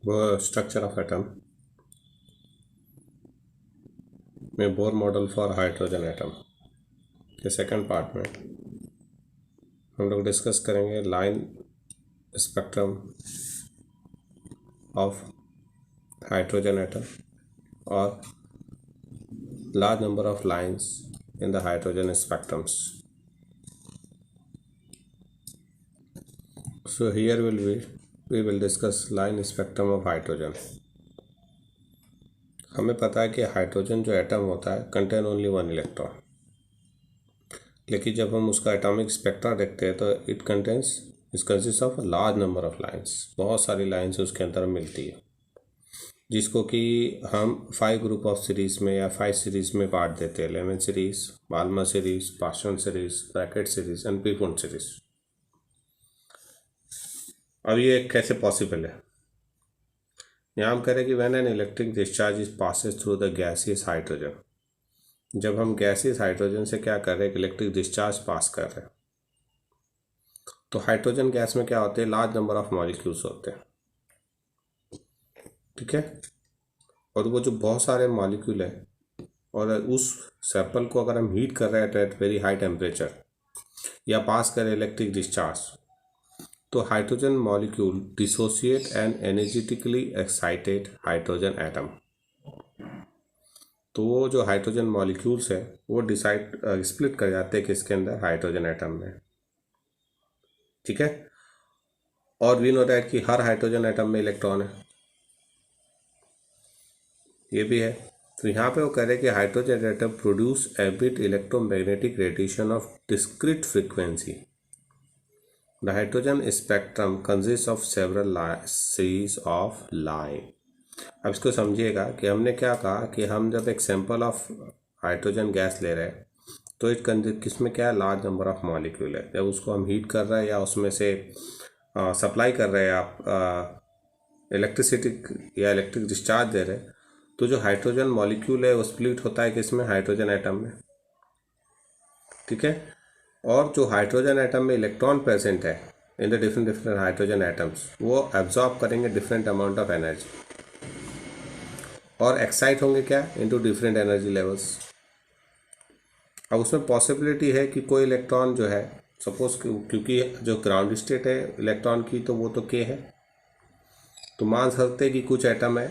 वो structure of atom में Bohr model for hydrogen atom के सेकंड पार्ट में हम लोग डिस्कस करेंगे line spectrum of hydrogen atom और large number of lines in the hydrogen spectrums. So here we will discuss line spectrum of hydrogen. हमें पता है कि हाइड्रोजन जो एटम होता है कंटेन ओनली वन इलेक्ट्रॉन, लेकिन जब हम उसका एटॉमिक स्पेक्ट्रा देखते हैं तो it consist of large number of lines. बहुत सारी लाइंस उसके अंदर मिलती है, जिसको कि हम 5 ग्रुप ऑफ सीरीज़ में या 5 सीरीज़ में बांट देते हैं। Lyman series, Balmer series, Paschen series, Brackett series and Pfund series. अब ये कैसे पॉसिबल है? यहाँ हम कह रहे हैं कि when an electric discharge is passes through the gaseous hydrogen, जब हम गैसियस हाइड्रोजन से क्या कर रहे हैं, इलेक्ट्रिक डिस्चार्ज पास कर रहे हैं, तो हाइड्रोजन गैस में क्या होते हैं, लार्ज नंबर ऑफ मॉलिक्यूल्स होते हैं। ठीक है, और वो जो बहुत सारे मॉलिक्यूल है और उस सैंपल को अगर हम हीट कर रहे हैं एट वेरी हाई टेम्परेचर या पास करें इलेक्ट्रिक डिस्चार्ज, तो hydrogen molecule dissociate and energetically excited hydrogen atom. तो वो जो हाइड्रोजन मॉलिक्यूल्स है वो स्प्लिट कर जाते हैं किसके अंदर, हाइड्रोजन एटम में। ठीक है, और वी नो दैट कि हर हाइड्रोजन एटम में इलेक्ट्रॉन है, ये भी है। तो यहाँ पे वो कह रहे हैं कि hydrogen atom produce a bit electromagnetic radiation of discrete frequency. The hydrogen spectrum consist of several series of line. अब इसको समझिएगा कि हमने क्या कहा कि हम जब एक सैंपल ऑफ हाइड्रोजन गैस ले रहे हैं तो इट किसमें क्या है, लार्ज नंबर ऑफ मॉलिक्यूल है। जब उसको हम हीट कर रहे हैं या उसमें से सप्लाई कर रहे हैं आप इलेक्ट्रिसिटी या इलेक्ट्रिक डिस्चार्ज दे रहे हैं, तो जो हाइड्रोजन मॉलिक्यूल है वो स्प्लिट होता है किसमें, हाइड्रोजन एटम में। ठीक है, और जो हाइड्रोजन एटम में इलेक्ट्रॉन प्रेजेंट है in the different hydrogen atoms, वो एब्जॉर्ब करेंगे डिफरेंट अमाउंट ऑफ एनर्जी और एक्साइट होंगे क्या, इनटू डिफरेंट एनर्जी लेवल्स। अब उसमें पॉसिबिलिटी है कि कोई इलेक्ट्रॉन जो है, सपोज क्योंकि जो ग्राउंड स्टेट है इलेक्ट्रॉन की तो वो तो के है, तो मान सकते हैं कि कुछ एटम है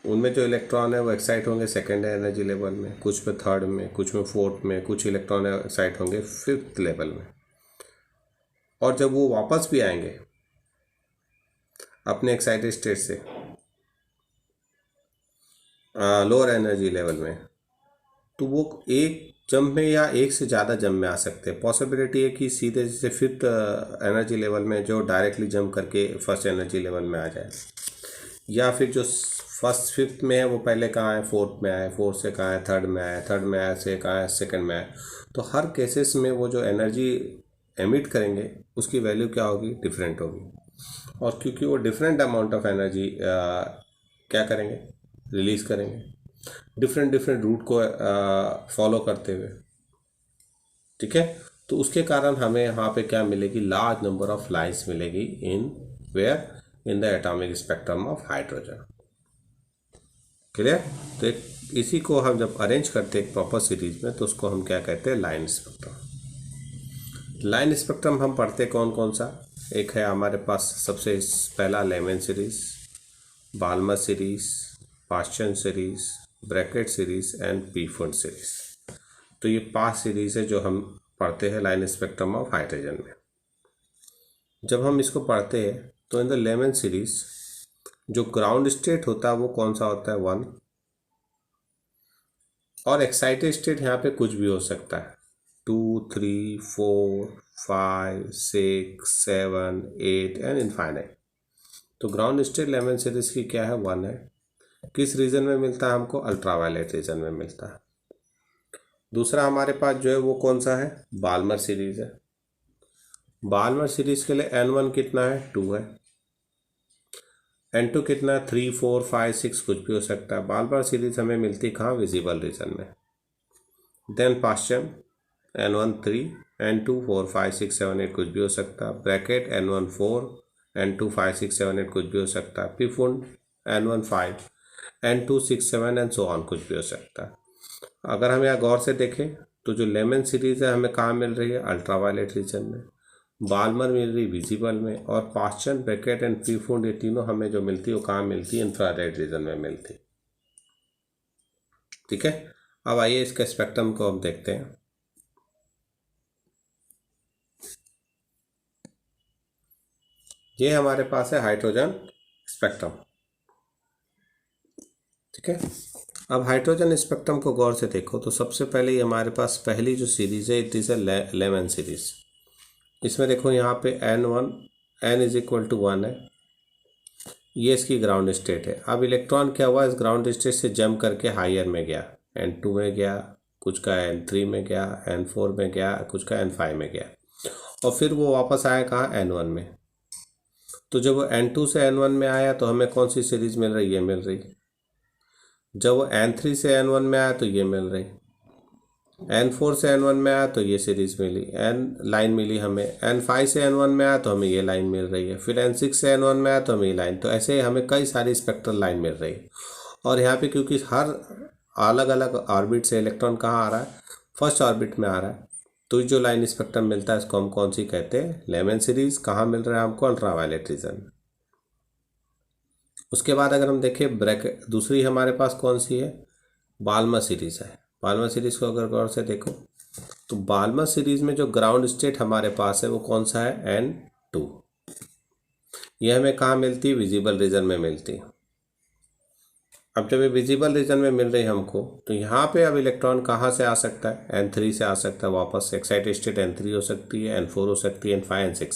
उनमें जो इलेक्ट्रॉन है वो एक्साइट होंगे सेकेंड एनर्जी लेवल में, कुछ में थर्ड में, कुछ में फोर्थ में, कुछ इलेक्ट्रॉन एक्साइट होंगे फिफ्थ लेवल में। और जब वो वापस भी आएंगे अपने एक्साइटेड स्टेट से लोअर एनर्जी लेवल में, तो वो एक जंप में या एक से ज़्यादा जंप में आ सकते हैं। पॉसिबिलिटी है कि सीधे जैसे फिफ्थ एनर्जी लेवल में जो डायरेक्टली जंप करके फर्स्ट एनर्जी लेवल में आ जाए, या फिर जो फर्स्ट फिफ्थ में है वो पहले कहाँ है, फोर्थ में आए, फोर्थ से कहाँ है, थर्ड में आए, थर्ड में आए से कहाँ है, सेकंड में आए। तो हर केसेस में वो जो एनर्जी एमिट करेंगे उसकी वैल्यू क्या होगी, डिफरेंट होगी। और क्योंकि वो डिफरेंट अमाउंट ऑफ एनर्जी क्या करेंगे, रिलीज़ करेंगे डिफरेंट रूट को फॉलो करते हुए। ठीक है, तो उसके कारण हमें यहाँ पे क्या मिलेगी, लार्ज नंबर ऑफ लाइन्स मिलेगी in the atomic spectrum of hydrogen. Clear? तो इसी को हम जब अरेंज करते हैं एक प्रॉपर सीरीज में तो उसको हम क्या कहते हैं, लाइन स्पेक्ट्रम। लाइन स्पेक्ट्रम हम पढ़ते कौन कौन सा, एक है हमारे पास सबसे पहला Lyman series, Balmer series, Paschen series, Brackett series and Pfund series. तो ये 5 सीरीज है जो हम पढ़ते हैं लाइन स्पेक्ट्रम ऑफ हाइड्रोजन में। जब हम इसको पढ़ते हैं तो इन द लेमन सीरीज जो ग्राउंड स्टेट होता है वो कौन सा होता है, 1, और एक्साइटेड स्टेट यहाँ पे कुछ भी हो सकता है, 2, 3, 4, 5, 6, 7, 8 एंड इनफाइनाइट। तो ग्राउंड स्टेट लेमन सीरीज की क्या है, 1 है। किस रीजन में मिलता है हमको, अल्ट्रावायलेट रीजन में मिलता है। दूसरा हमारे पास जो है वो कौन सा है, बाल्मर सीरीज है। बाल्मर सीरीज के लिए N1 कितना है, 2 है। N2 कितना है, 3, 4, 5, 6 कुछ भी हो सकता है। बाल्मर सीरीज हमें मिलती कहाँ, विजिबल रीजन में। देन पास्टन N1 3, N2 4, 5, 6, 7, 8 कुछ भी हो सकता है। ब्रैकेट N1 4, N2 5, 6, 7, 8 कुछ भी हो सकता है। पीफोन N1 5, N2 6 7 and so on, कुछ भी हो सकता है। अगर हम यहाँ गौर से देखें तो जो लेमन सीरीज़ है हमें कहाँ मिल रही है, अल्ट्रावायलेट रीजन में, बाल्मर मिल रही विजिबल में, और पास्चन, ब्रैकेट एंड प्रीफूड, ये तीनों हमें जो मिलती है वो कहाँ मिलती है, इंफ्रारेड रीजन में मिलती है। ठीक है, अब आइए इसके स्पेक्ट्रम को हम देखते हैं। ये हमारे पास है हाइड्रोजन स्पेक्ट्रम। ठीक है, अब हाइड्रोजन स्पेक्ट्रम को गौर से देखो तो सबसे पहले ये हमारे पास पहली जो सीरीज़ है it is a Lyman series. इसमें देखो यहाँ पे N1 N=1 है, ये इसकी ग्राउंड स्टेट है। अब इलेक्ट्रॉन क्या हुआ, इस ग्राउंड स्टेट से जंप करके हायर में गया, N2 में गया, कुछ का N3 में गया, N4 में गया, कुछ का N5 में गया, और फिर वो वापस आया कहाँ, N1 में। तो जब वो N2 से N1 में आया तो हमें कौन सी सीरीज मिल रही है, मिल रही। जब वो N3 से N1 में आया तो ये मिल रही, N4 से N1 में आया तो ये सीरीज मिली, N लाइन मिली हमें, N5 से N1 में आया तो हमें ये लाइन मिल रही है, फिर N6 से N1 में आया तो हमें ये लाइन। तो ऐसे हमें कई सारी स्पेक्ट्रल लाइन मिल रही है। और यहाँ पे क्योंकि हर अलग अलग ऑर्बिट से इलेक्ट्रॉन कहाँ आ रहा है, फर्स्ट ऑर्बिट में आ रहा है, तो जो लाइन स्पेक्ट्रम मिलता है इसको हम कौन सी कहते हैं, लेमन सीरीज। कहाँ मिल रहा है हमको, अल्ट्रावायलेट रीजन। उसके बाद अगर हम देखें ब्रैकेट, दूसरी हमारे पास कौन सी है, बाल्मर सीरीज है। बाल्मर सीरीज को अगर गौर से देखो तो बाल्मर सीरीज में जो ग्राउंड स्टेट हमारे पास है वो कौन सा है, N2। यह हमें कहाँ मिलती है, विजिबल रीजन में मिलती है। अब जब ये विजिबल रीजन में मिल रही है हमको, तो यहाँ पे अब इलेक्ट्रॉन कहाँ से आ सकता है, N3 से आ सकता है वापस, एक्साइटेड स्टेट N3 हो सकती है, N4 हो सकती है, N5 N6।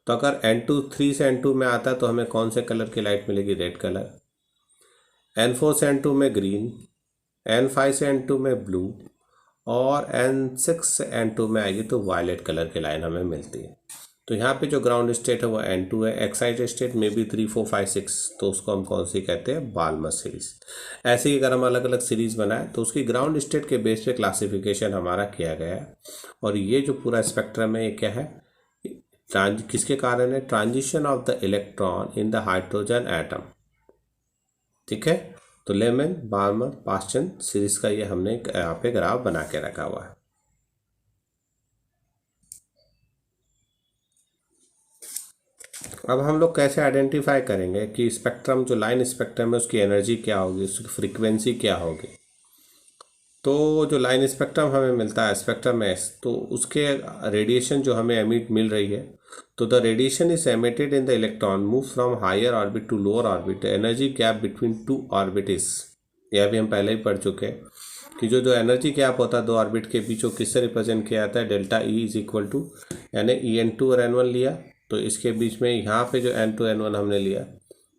तो अगर N2 3 से N2 में आता है तो हमें कौन से कलर की लाइट मिलेगी, रेड कलर। N4 से N2 में ग्रीन, N5 से N2 में ब्लू, और N6 से N2 में आएगी तो वायलेट कलर की लाइन हमें मिलती है। तो यहाँ पे जो ग्राउंड स्टेट है वो N2 है, एक्साइटेड स्टेट में भी 3 4 5 6, तो उसको हम कौन सी कहते हैं, बाल्मर सीरीज। ऐसे ही अगर हम अलग अलग सीरीज बनाए तो उसकी ग्राउंड स्टेट के बेस पे क्लासिफिकेशन हमारा किया गया है। और ये जो पूरा स्पेक्ट्रम है ये क्या है, किसके कारण है, transition of the electron in the hydrogen atom. ठीक है, तो लेमन, बाल्मर, पास्चन सीरीज का ये हमने यहाँ पे ग्राफ बना के रखा हुआ है। अब हम लोग कैसे आइडेंटिफाई करेंगे कि स्पेक्ट्रम, जो लाइन स्पेक्ट्रम है उसकी एनर्जी क्या होगी, उसकी फ्रीक्वेंसी क्या होगी। तो जो लाइन स्पेक्ट्रम हमें मिलता है, स्पेक्ट्रम एस, तो उसके रेडिएशन जो हमें एमिट मिल रही है, तो the radiation is emitted in the electron move from higher orbit to lower orbit, energy gap between two orbits. यह भी हम पहले ही पढ़ चुके हैं कि जो एनर्जी गैप होता है दो ऑर्बिट के बीच, वो किससे रिप्रेजेंट किया जाता है, delta E is equal to, यानी EN2 और N1 लिया तो इसके बीच में यहाँ पे जो N2 N1 हमने लिया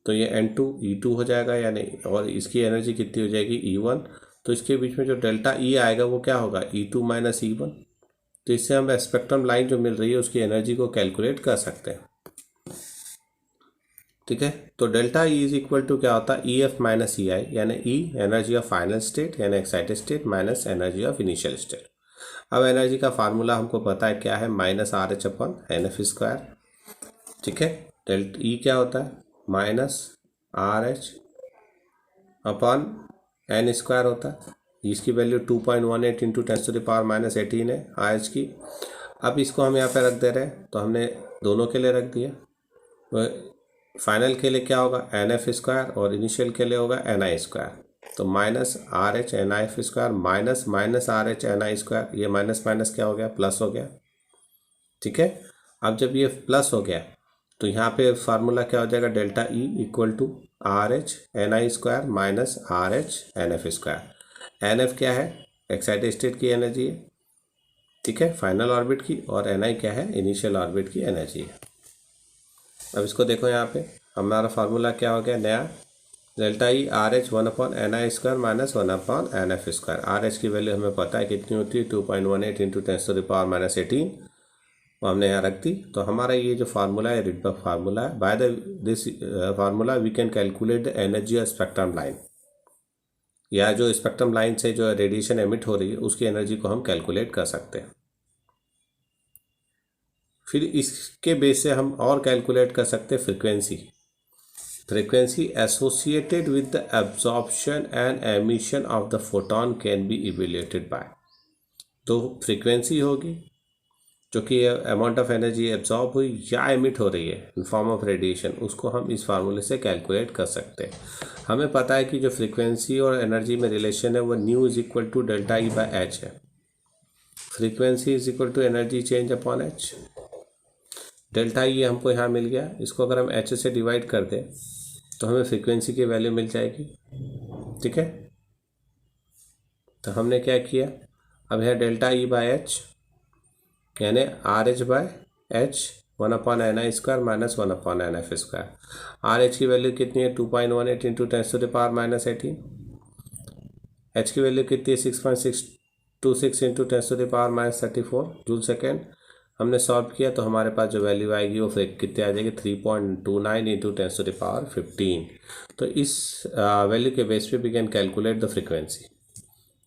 तो ये N2 E2 हो जाएगा, यानी, और इसकी एनर्जी कितनी हो जाएगी, E1। तो इसके बीच में जो डेल्टा ई आएगा वो क्या होगा, E2 माइनस E1। तो इससे हम स्पेक्ट्रम लाइन जो मिल रही है उसकी एनर्जी को कैलकुलेट कर सकते हैं। ठीक है, तो delta E is equal to क्या होता है, EF माइनस EI, यानी E energy of final state यानी excited state minus energy of initial state. अब एनर्जी का फार्मूला हमको पता है क्या है, -RH/NF²। ठीक है, डेल्टा ई क्या होता है, -RH/N² होता है। इसकी वैल्यू 2.18 इंटू 10⁻⁻18 है RH की। अब इसको हम यहाँ पे रख दे रहे हैं, तो हमने दोनों के लिए रख दिया। फाइनल के लिए क्या होगा, NF² और इनिशियल के लिए होगा NI²। तो -RH/NIF² माइनस -RH/NI², ये माइनस माइनस क्या हो गया, प्लस हो गया। ठीक है, अब जब ये प्लस हो गया तो यहाँ पे फार्मूला क्या हो जाएगा, delta E equal to RH/NI² minus RH/NF²। NF क्या है, एक्साइटेड स्टेट की एनर्जी है, ठीक है, फाइनल ऑर्बिट की, और NI क्या है, इनिशियल ऑर्बिट की एनर्जी है। अब इसको देखो, यहाँ पे हमारा फार्मूला क्या हो गया नया, delta E RH 1/NI² minus 1/NF²। RH की वैल्यू हमें पता है कितनी होती है, 2.18 इंटू 10⁻⁻18, वो हमने यहाँ रख दी। तो हमारा ये जो फार्मूला है रिडबर्ग फार्मूला है। By this formula we can calculate the energy of spectrum line, या जो स्पेक्ट्रम लाइन से जो रेडिएशन एमिट हो रही है उसकी एनर्जी को हम कैलकुलेट कर सकते हैं। फिर इसके बेस से हम और कैलकुलेट कर सकते हैं frequency. frequency associated with the absorption and emission of the photon can be evaluated by। तो फ्रीक्वेंसी होगी जो कि अमाउंट ऑफ एनर्जी एब्जॉर्ब हुई या एमिट हो रही है इन फॉर्म ऑफ रेडिएशन, उसको हम इस फार्मूले से कैलकुलेट कर सकते हैं। हमें पता है कि जो फ्रीक्वेंसी और एनर्जी में रिलेशन है वो nu is equal to delta E by H है। Frequency is equal to energy change upon H. Delta E हमको यहाँ मिल गया, इसको अगर हम एच से डिवाइड कर दें तो हमें फ्रीक्वेंसी की वैल्यू मिल जाएगी। ठीक है, तो हमने क्या किया, अब है डेल्टा ई बाय एच यानी R H by H 1/ni² minus 1/nf²। R H की वैल्यू कितनी है 2.18 इंटू 10⁻−18। एच की वैल्यू कितनी है 6.626 इंटू 10⁻34 जूल सेकेंड। हमने सॉल्व किया तो हमारे पास जो वैल्यू आएगी वो फिर कितनी आ जाएगी 3.29 इंटू 10⁻15। तो इस वैल्यू के बेस पे we can calculate the frequency.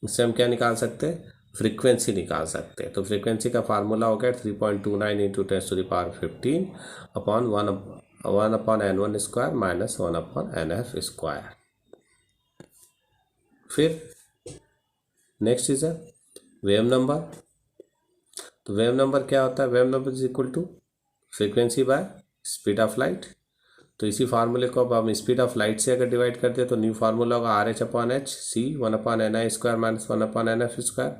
इससे हम क्या निकाल सकते हैं, फ्रीक्वेंसी निकाल सकते हैं। तो फ्रीक्वेंसी का फार्मूला हो गया 3.29 into 10⁻15 upon 1/n1² minus 1/nf²। फिर next is a wave number. तो वेव नंबर क्या होता है, wave number is equal to frequency by speed of light. तो इसी फार्मूले को अब हम स्पीड ऑफ लाइट से अगर डिवाइड करते हैं तो न्यू फार्मूला होगा R H upon h c 1/ni² minus 1/nf²।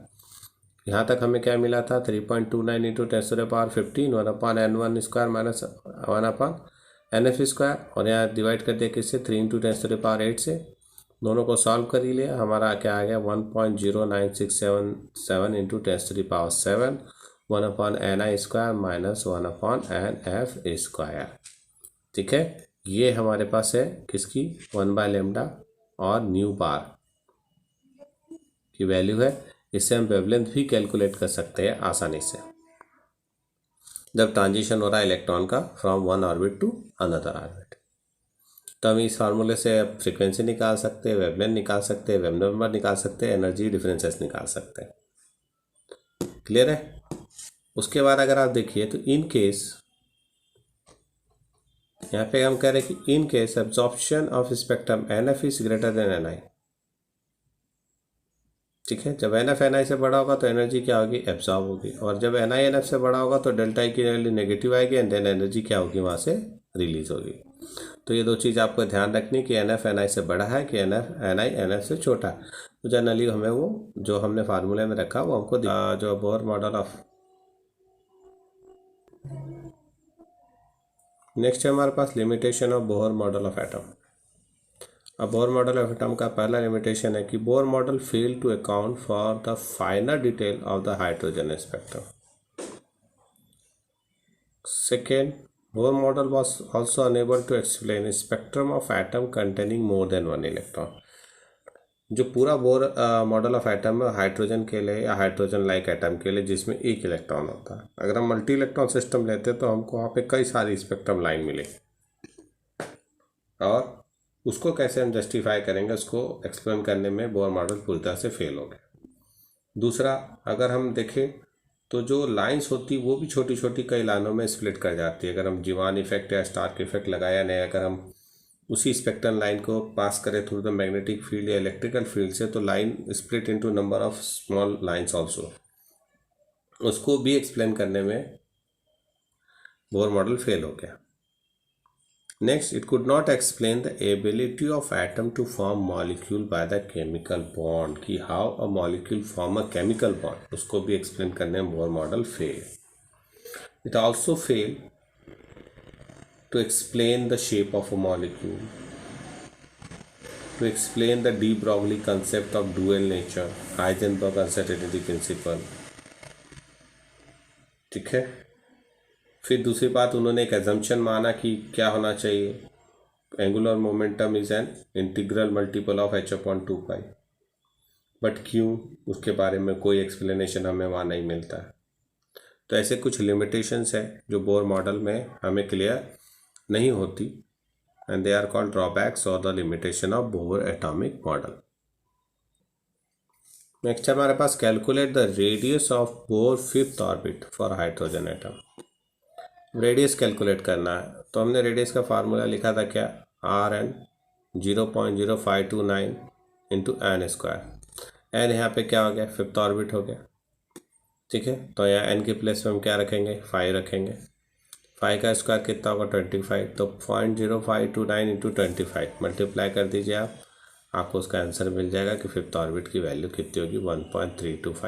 यहाँ तक हमें क्या मिला था 3.29 इंटू 10⁻15 1/n1² माइनस 1/nf²। और यहाँ डिवाइड कर दिया किससे 3 इंटू 10⁸ से। दोनों को सॉल्व कर ही लिया, हमारा क्या आ गया 1.09677 इंटू 10⁻7 1/ni² माइनस 1/nf²। ठीक है, ये हमारे पास है किसकी 1/λ और न्यू बार की वैल्यू है। इससे हम वेवलेंथ भी कैलकुलेट कर सकते हैं आसानी से जब ट्रांजिशन हो रहा है इलेक्ट्रॉन का from one orbit to another orbit. तो हम इस फार्मूले से फ्रीक्वेंसी निकाल सकते हैं, वेवलेंथ निकाल सकते हैं, वेव नंबर निकाल सकते हैं, एनर्जी डिफरेंसेस निकाल सकते हैं। क्लियर है। उसके बाद अगर आप देखिए तो इन केस, यहाँ पे हम कह रहे हैं कि in case absorption of spectrum NF is greater than NI। ठीक है, जब NF NI से बड़ा होगा तो एनर्जी क्या होगी, एब्जॉर्ब होगी। और जब NI NF से बड़ा होगा तो डेल्टा ई की वैल्यू नेगेटिव आएगी एंड देन एनर्जी क्या होगी वहाँ से रिलीज होगी। तो ये दो चीज़ आपको ध्यान रखनी कि NF NI से बड़ा है कि NI NF से छोटा है। तो जनरली हमें वो जो हमने फार्मूले में रखा वो हमको जो बोर मॉडल ऑफ, नेक्स्ट है हमारे पास limitation of Bohr model of atom. अब बोर मॉडल ऑफ एटम का पहला लिमिटेशन है कि Bohr model fail to account for the finer detail of the hydrogen spectrum. Second, Bohr model was also unable to explain spectrum of atom containing more than one electron. जो पूरा Bohr model of atom है hydrogen के लिए या hydrogen like atom के लिए जिसमें एक इलेक्ट्रॉन होता है। अगर हम मल्टी इलेक्ट्रॉन सिस्टम लेते हैं तो हमको वहाँ पे कई सारी स्पेक्ट्रम लाइन मिलेगी और उसको कैसे हम जस्टिफाई करेंगे, उसको एक्सप्लेन करने में बोर मॉडल पूरी तरह से फेल हो गया। दूसरा, अगर हम देखें तो जो लाइंस होती वो भी छोटी छोटी कई लाइनों में स्प्लिट कर जाती है। अगर हम जीवान इफेक्ट या स्टार्क इफेक्ट लगाया नहीं, अगर हम उसी स्पेक्ट्रम लाइन को पास करें थ्रू द मैग्नेटिक फील्ड या इलेक्ट्रिकल फील्ड से तो line split into number of small lines also, उसको भी एक्सप्लेन करने में बोर मॉडल फेल हो गया। Next, it could not explain the ability of atom to form molecule by the chemical bond, कि how a molecule form a chemical bond, उसको भी explain करने में Bohr model fail। It also failed to explain the shape of a molecule, to explain the de Broglie concept of dual nature, Heisenberg uncertainty principle। ठीक है, फिर दूसरी बात उन्होंने एक एजम्पशन माना कि क्या होना चाहिए, angular momentum is an integral multiple of h/2π। But क्यों, उसके बारे में कोई एक्सप्लेनेशन हमें वहाँ नहीं मिलता है। तो ऐसे कुछ लिमिटेशंस है जो बोर मॉडल में हमें क्लियर नहीं होती and they are called drawbacks और the limitation of Bohr atomic model. Next हमारे पास calculate the radius of Bohr fifth orbit for hydrogen atom. Radius calculate करना है तो हमने रेडियस का फार्मूला लिखा था क्या, r n 0.0529 into n square. N यहाँ पे क्या हो गया, फिफ्थ ऑर्बिट हो गया, ठीक है। तो यहाँ एन के प्लेस में हम क्या रखेंगे, 5 रखेंगे। 5 का स्क्वायर कितना होगा, 25। तो 0.0529 इंटू 25 मल्टीप्लाई कर दीजिए आप, आपको उसका आंसर मिल जाएगा कि फिफ्थ ऑर्बिट की वैल्यू कितनी होगी, 1.325।